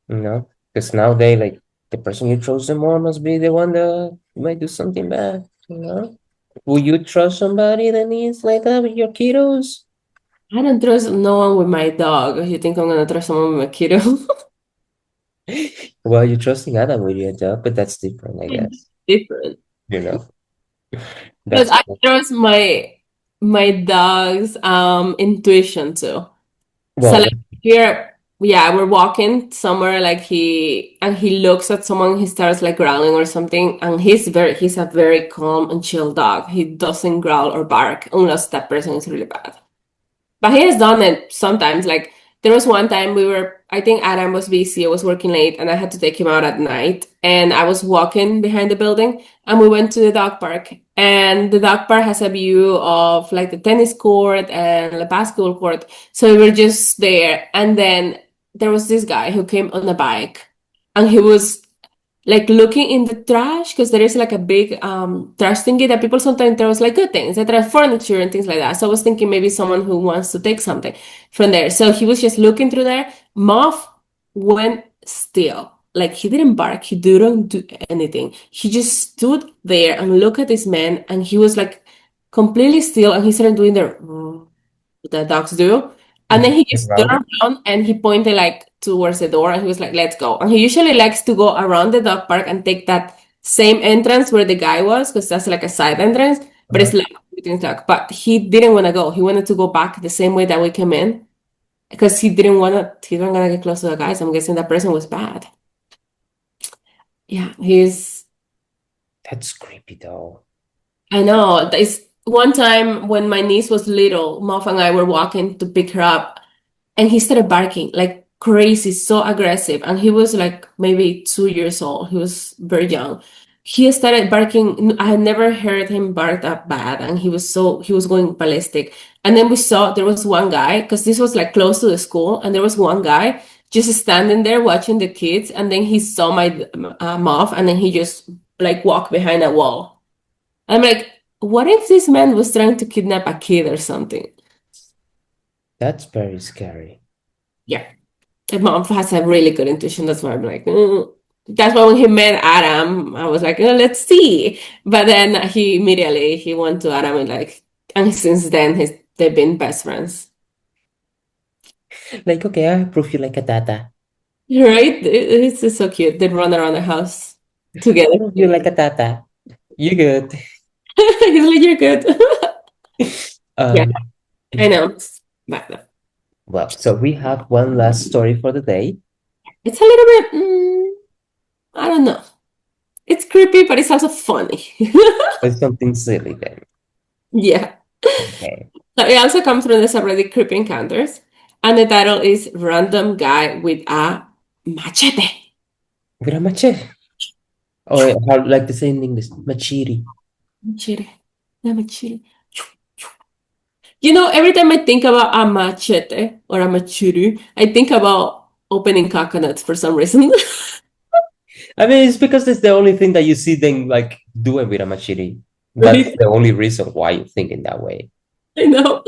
You know, because nowadays, like the person you trust the more must be the one that might do something bad. You know, will you trust somebody that needs like that with your kiddos? I don't trust no one with my dog. You think I'm gonna trust someone with my kiddo? Well, you're trusting Adam with your dog, but that's different, I guess. Different. You know, But that's I trust my dog's intuition too. So well, like here, yeah, we're walking somewhere like he looks at someone, he starts like growling or something, and he's a very calm and chill dog. He doesn't growl or bark unless that person is really bad. But he has done it sometimes. Like there was one time I think Adam was busy, I was working late, and I had to take him out at night. And I was walking behind the building, and we went to the dog park. And the dog park has a view of like the tennis court and the basketball court. So we were just there. And then there was this guy who came on a bike, and he was like looking in the trash because there is like a big trash thingy that people sometimes throw like good things, they throw furniture and things like that. So I was thinking maybe someone who wants to take something from there. So he was just looking through there. Moth went still. Like he didn't bark, he didn't do anything. He just stood there and looked at this man, and he was like completely still, and he started doing the dogs do. And then he just turned well, around and he pointed like towards the door, and he was like, "Let's go." And he usually likes to go around the dog park and take that same entrance where the guy was, because that's like a side entrance, but it's like everything's locked. But he didn't want to go. He wanted to go back the same way that we came in because he didn't want to get close to the guys. I'm guessing that person was bad. Yeah, that's creepy though. I know. It's one time when my niece was little, Moff and I were walking to pick her up, and he started barking like crazy, so aggressive. And he was like maybe 2 years old. He was very young. he started barking. I had never heard him bark that bad, and he was going ballistic. And then we saw there was one guy, because this was like close to the school, and there was one guy just standing there watching the kids, and then he saw my mouth, and then he just like walked behind a wall. I'm like, what if this man was trying to kidnap a kid or something? That's very scary. Yeah. My mom has a really good intuition. That's why I'm like, mm. That's why when he met Adam, I was like, oh, let's see. But then he immediately he went to Adam and like, and since then they've been best friends, Like, okay, I approve you like a tata. right? It's just so cute. They run around the house together. Approve you like a tata. You good. He's like, you're good. Yeah, Um, I know. But well, so we have one last story for the day. it's a little bit, I don't know. It's creepy, but it's also funny. It's something silly then. Yeah. Okay. So it also comes from the subreddit Creepy Encounters, and the title is Random Guy with a Machete. With a machete. Or how like to say in English, machete. Machete. A machete. You know, every time I think about a machete or a machete, I think about opening coconuts for some reason. I mean, it's because it's the only thing that you see them like doing with a machete. That's Right? the only reason why you think in that way. I know.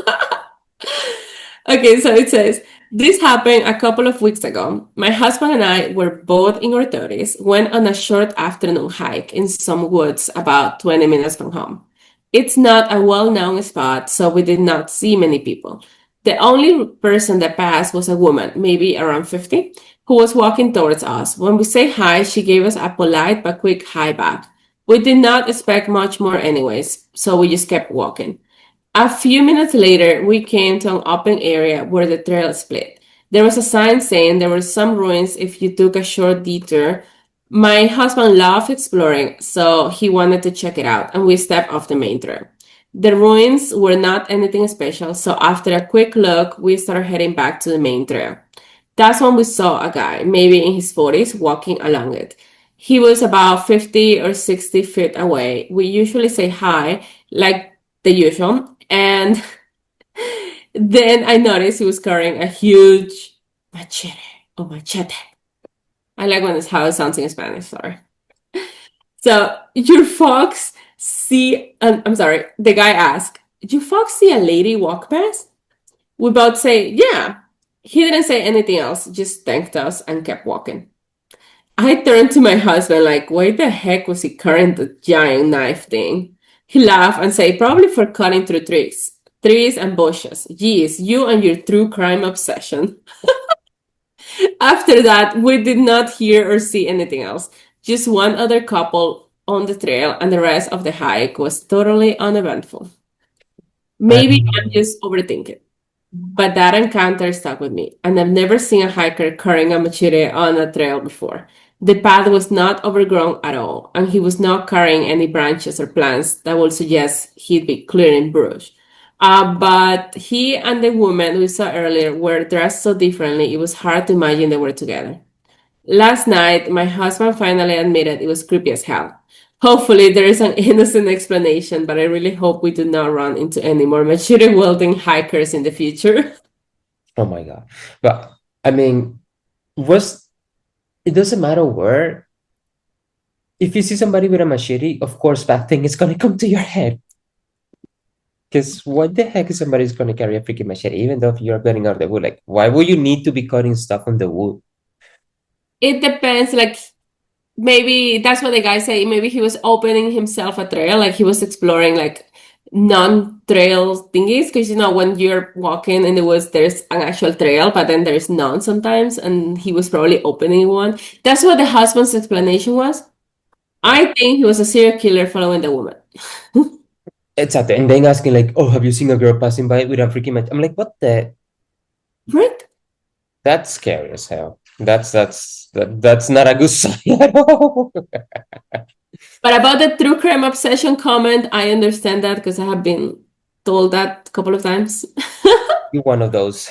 Okay, so it says, this happened a couple of weeks ago. My husband and I were both in our 30s, went on a short afternoon hike in some woods about 20 minutes from home. It's not a well-known spot, so we did not see many people. The only person that passed was a woman, maybe around 50, who was walking towards us. When we say hi, she gave us a polite but quick hi back. We did not expect much more anyways, so we just kept walking. A few minutes later, we came to an open area where the trail split. There was a sign saying there were some ruins if you took a short detour. My husband loved exploring, so he wanted to check it out, and we stepped off the main trail. The ruins were not anything special, so after a quick look, we started heading back to the main trail. That's when we saw a guy, maybe in his 40s, walking along it. He was about 50 or 60 feet away. We usually say hi, like the usual, and then I noticed he was carrying a huge machete. Oh, machete. I like when it's how it sounds in Spanish, sorry. So, your fox see, I'm sorry, the guy asked, did you fox see a lady walk past? We both say, yeah. He didn't say anything else, just thanked us and kept walking. I turned to my husband like, why the heck was he carrying the giant knife thing? He laughed and said, probably for cutting through trees and bushes. Geez, you and your true crime obsession. After that, we did not hear or see anything else. Just one other couple on the trail, and the rest of the hike was totally uneventful. Maybe I'm Um, just overthinking. But that encounter stuck with me, and I've never seen a hiker carrying a machete on a trail before. The path was not overgrown at all, and he was not carrying any branches or plants that would suggest he'd be clearing brush. But he and the woman we saw earlier were dressed so differently, it was hard to imagine they were together. Last night, my husband finally admitted it was creepy as hell. Hopefully, there is an innocent explanation, but I really hope we do not run into any more machete wielding hikers in the future. oh my God. But I mean, was it doesn't matter where. If you see somebody with a machete, of course, that thing is gonna come to your head. Because what the heck is somebody's gonna carry a freaking machete, even though if you're cutting out the wood? Like, why would you need to be cutting stuff on the wood? It depends, like maybe that's what the guy said. Maybe he was opening himself a trail, like he was exploring like non-trail thingies. Because you know, when you're walking in the woods, there's an actual trail, but then there's none sometimes, and he was probably opening one. That's what the husband's explanation was. Yeah. I think he was a serial killer following the woman. Exactly. And then asking like, "Oh, have you seen a girl passing by with a freaking machete?" I'm like, "What the? Right? That's scary as hell. That's not a good sign at all." But about the true crime obsession comment, I understand that because I have been told that a couple of times. You're one of those,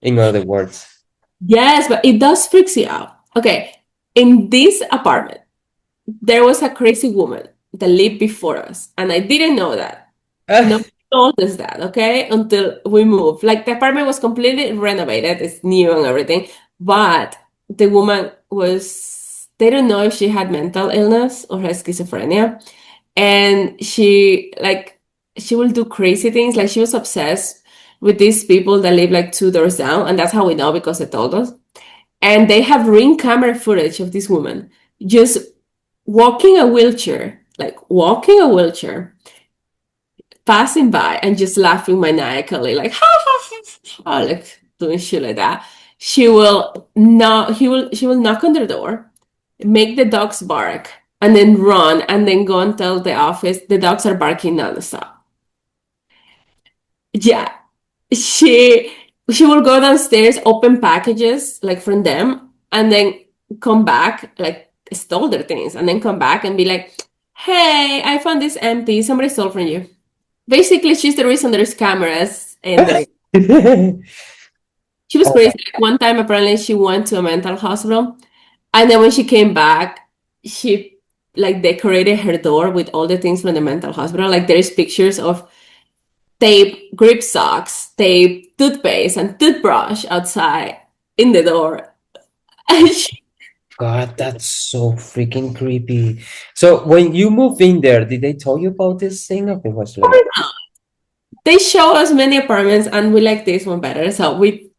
in other words. Yes, but it does freak you out. Okay, in this apartment. there was a crazy woman that lived before us, and I didn't know that. No Ah, one told us that, okay, until we moved. Like the apartment was completely renovated, it's new and everything, but the woman was, they don't know if she had mental illness or had schizophrenia. And she will do crazy things. Like she was obsessed with these people that live like two doors down, and that's how we know because they told us. And they have ring camera footage of this woman just walking a wheelchair, passing by and just laughing maniacally, like ha ha ha, ha, like doing shit like that. She will knock on their door, make the dogs bark, and then run, and then go and tell the office the dogs are barking nonstop. Yeah, she she will go downstairs, open packages like from them, and then come back, like stole their things, and then come back and be like, "Hey, I found this empty. Somebody stole from you." Basically, she's the reason there's cameras in there. She was oh crazy. my, Like, one time, apparently, she went to a mental hospital, and then when she came back, she like decorated her door with all the things from the mental hospital. Like there's pictures of tape, grip socks, tape, toothpaste, and toothbrush outside in the door. And God, that's so freaking creepy. So when you moved in there, did they tell you about this thing? Or it was like, they show us many apartments, and we like this one better. So we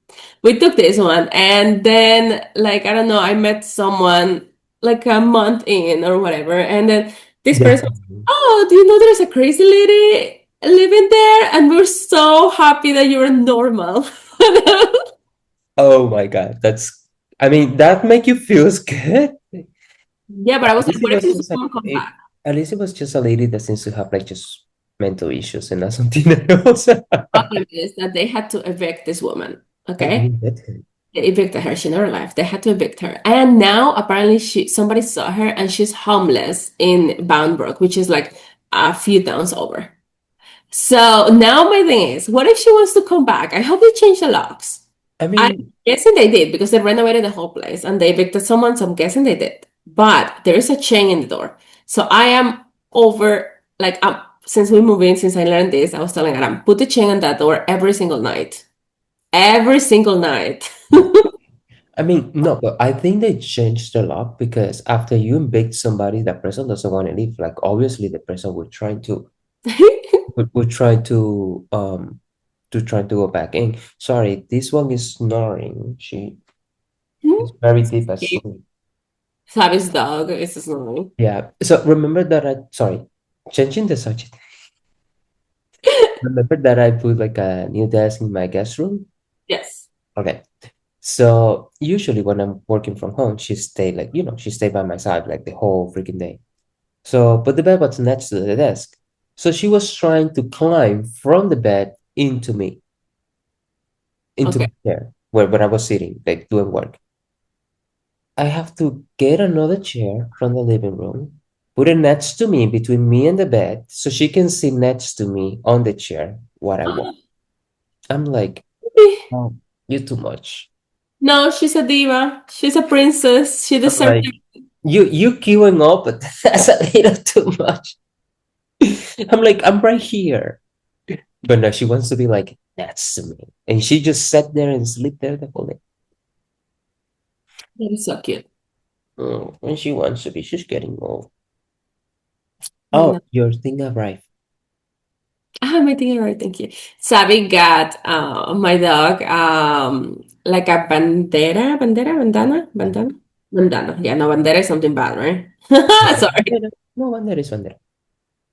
took this one, and then like I don't know, I met someone like a month in or whatever, and then this yeah. person, oh, do you know there's a crazy lady living there, and we're so happy that you're normal. Oh my God, that's, I mean, that make you feel scared. Yeah, but I At was like, least it what if was this just woman come back? at least it was just a lady that seems to have like just mental issues and not something else. Problem is that they had to evict this woman. But you Okay, didn't get her. they evicted her. She never left. They had to evict her, and now apparently somebody saw her, and she's homeless in Boundbrook, which is like a few towns over. So now my thing is, what if she wants to come back? I hope they change the locks. I I'm mean, guessing they did because they renovated the whole place and they evicted someone, so I'm guessing they did. But there is a chain in the door. So I am over, like, since we moved in, since I learned this, I was telling Adam, put the chain on that door every single night. Every single night. I mean, no, but I think they changed the lock because after you evict somebody, that person doesn't want to leave. Like obviously the person would try to try to go back in. Sorry, this one is snoring. She is very deep asleep. Sabi's dog is snoring. Yeah. So remember that sorry, changing the subject. Remember that I put like a new desk in my guest room? Yes. Okay. So usually when I'm working from home, she stay like, she stay by my side like the whole freaking day. So, but the bed was next to the desk. So she was trying to climb from the bed into Okay. my chair where I was sitting, like doing work. I have to get another chair from the living room, put it next to me, between me and the bed, so she can sit next to me on the chair what I want. I'm like, oh, you too much. No, she's a diva. She's a princess. She I'm deserves like, you queuing up, but that's a little too much. I'm like, I'm right here. But no, she wants to be like next to me. And she just sat there and sleep there the whole day. That is so cute. When she wants to be, she's getting old. I Oh, know. your thing arrived. My thing, right, thank you. Sabi got my dog like a bandana. Yeah, no, bandera is something bad, right? Sorry. Bandera. No, bandera is bandera.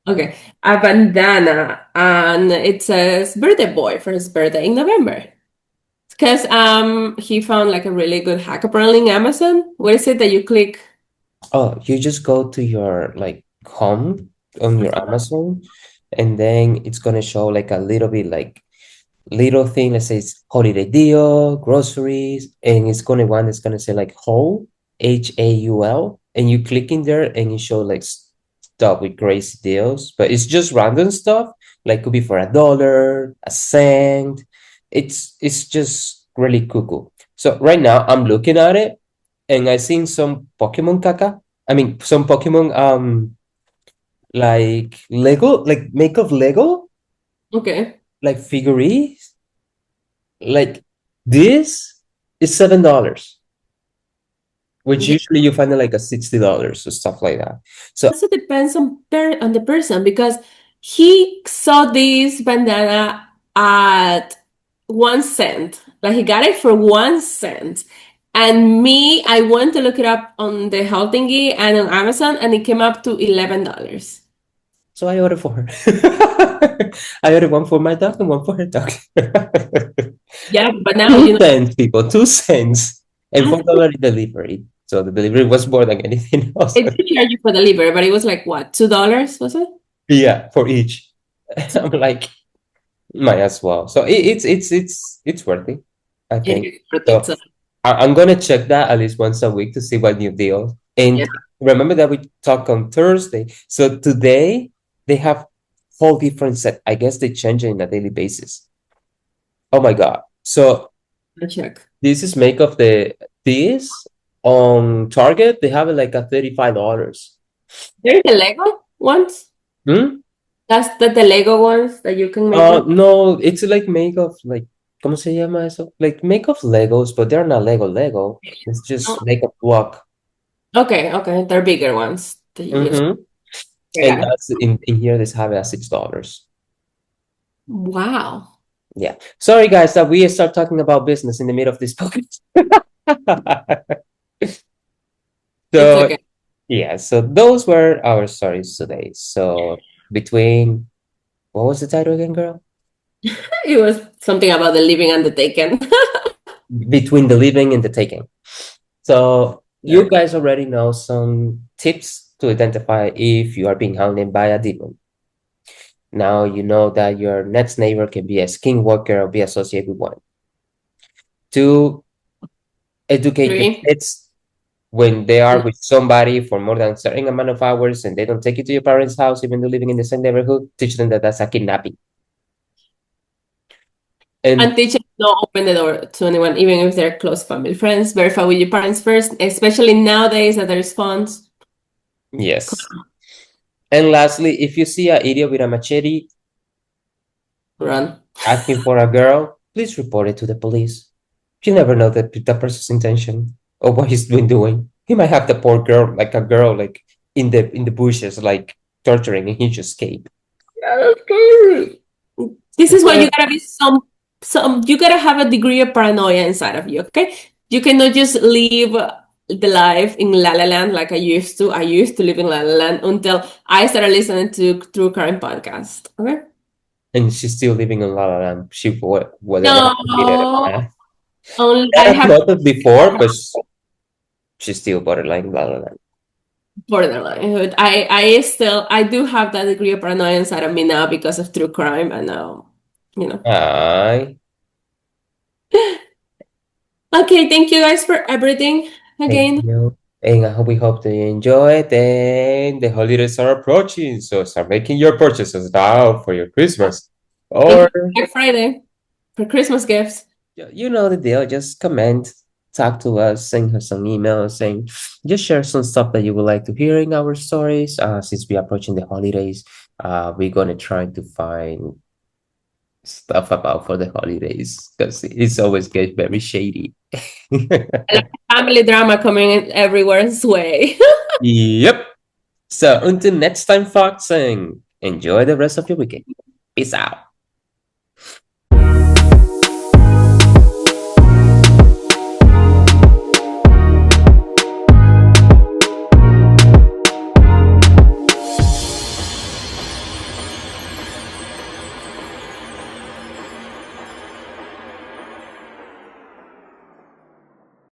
Okay, a bandana, and it says birthday boy for his birthday in November. Because he found like a really good hack apparently in Amazon. What is it that you click? Oh, you just go to your like home on your Amazon, and then it's gonna show like a little bit like little thing that says holiday deal, groceries, and it's gonna one that's gonna say like Haul, Haul, and you click in there and you show like stuff with crazy deals, but it's just random stuff, like could be for $1, a cent. It's just really cuckoo. So right now I'm looking at it and I seen some Pokemon caca. I mean, some Pokemon like Lego, like make of Lego, Okay. like figurines. Like this is $7, which Yeah. usually you find it like a $60 or stuff like that. So Also depends on the person because he saw this bandana at 1 cent. Like he got it for 1 cent. And me, I went to look it up on the whole thingy and on Amazon, and it came up to $11. so I ordered for her. I ordered one for my dog and one for her dog. Yeah, but now you Two know. cents, people, 2 cents, and I $4 delivery. So the delivery was more than anything else. did charge you for the liver, but it was like what, $2, was it? Yeah, for each. I'm like, might as well. So it's worth it, I It think. is worth it. So So I'm gonna check that at least once a week to see what new deal. yeah, And remember that we talk on Thursday. So today they have whole different set. I guess they change it on a daily basis. Oh my God. So I'll check. this is make of this on Target. They have it like a $35. There's the Lego ones. Hmm? That's the Lego ones that you can make them. No, it's like make of like, ¿cómo se llama eso? Like make of Legos, but they're not Lego. It's just Oh, make a block. okay, okay. They're bigger ones that you use. Mm-hmm. I And got it. that's in here they have it at $6. Wow. Yeah. Sorry guys that we start talking about business in the middle of this podcast. It's So okay. yeah, so those were our stories today. So between what was the title again, girl? It was something about the living and the taken. Between the living and the taking. So you Yeah. guys already know some tips to identify if you are being haunted by a demon. Now you know that your next neighbor can be a skinwalker or be associated with one. To educate your Three. kids when they are with somebody for more than a certain amount of hours and they don't take you to your parents' house, even though living in the same neighborhood, teach them that that's a kidnapping. And And teach them not open the door to anyone, even if they're close family, friends. Verify with your parents first, especially nowadays that there's phones. yes. And lastly, if you see an idiot with a machete Run. asking for a girl, please report it to the police. You never know the person's intention or what he's been doing. He might have the poor girl, like a girl, like in the bushes, like torturing, and he just escaped. Yeah, that's crazy. This is why you Yeah. gotta be some you gotta have a degree of paranoia inside of you, okay? You cannot just live the life in La La Land like I used to. I used to live in La La Land until I started listening to True Crime podcast. Okay? And she's still living in La La Land. She whatever happened to it. No, only Not I as have much as before, but she's still borderline La La Land. borderline. I do have that degree of paranoia inside of me now because of true crime and now, you know. Aye. Okay, thank you guys for everything Thank again. you. And we hope that you enjoy it. And the holidays are approaching, so start making your purchases now for your Christmas. And Or Black Friday for Christmas gifts. you know the deal. Just comment, talk to us, send her some emails, saying just share some stuff that you would like to hear in our stories. Since we're approaching the holidays, we're gonna try to find stuff about for the holidays because it's always get very shady. Family drama coming in everyone's way. Yep. So until next time, Fox, and enjoy the rest of your weekend. Peace out.